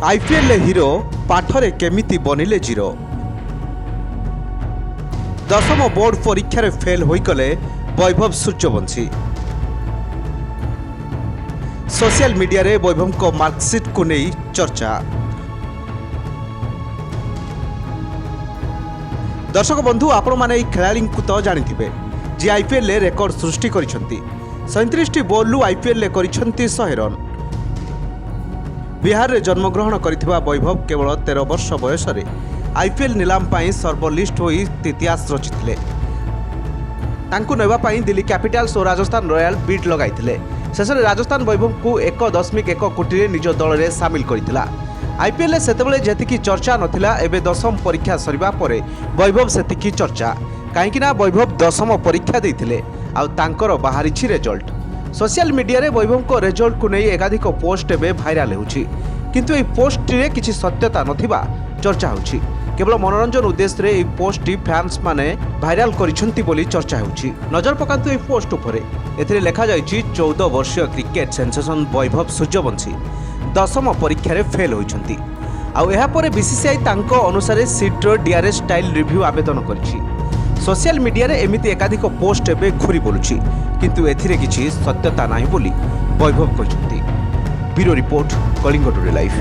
IPL हिरो पाठरे केमिति बनिले zero. दशम board परीक्षा fail होइकले Vaibhav Suryavanshi. Social media रे वैभव को मार्कशीट को नहीं चर्चा। दर्शक बंधु आपण माने खेलाड़ी को तो जानिथिबे जे आईपीएल रेकर्ड सृष्टि करिसंती। 37 बॉल आईपीएल करिसंती 100 रन। बिहार रे जन्मग्रहण करिथिबा वैभव केवल 13 वर्ष बयस रे आईपीएल नीलाम पाई सर्वलिस्ट होई इतिहास रचिथिले। तांकु नेबा पाई दिल्ली कैपिटल्स और राजस्थान रॉयल बीट लगाइथिले। शेषरे राजस्थान वैभव को 1.1 कोटी रे निज दल रे शामिल करिथिला। आईपीएल सेतेबेले जेतिकी चर्चा नथिला एबे दशम परीक्षा सरिबा परे वैभव सेतिकी चर्चा काहेकिना वैभव दशम परीक्षा देइथिले आ तांकर बाहरिछि रिजल्ट। सोशल मीडिया रे वैभव को रिजल्ट को नहीं एकाधिक पोस्ट एबे भाइराल होउछि, किंतु ए पोस्ट रे किछि सत्यता नथिबा चर्चा होउछि। केवल मनोरंजन उद्देश्य रे ए पोस्ट टी फैंस माने भाइराल करिसंती बोली चर्चा होउछि। नजर पकांतु ए पोस्ट उपरे एथिरे लेखा जायछि 14 वर्षीय क्रिकेट सेंसेशन वैभव सूर्यवंशी दशम परीक्षा रे फेल होइछंती। आ एहा परे बीसीसीआई तांको अनुसार सीट डीआरएस स्टाइल रिव्यू आवेदन करिछि। सोशल मीडिया रे एमिति एकाधिक पोस्ट एबे घुरी बोलुछि, किंतु एथिरे किछि सत्यता नाही बोली वैभव कहिसंती। Bureau report, Kalinga today live.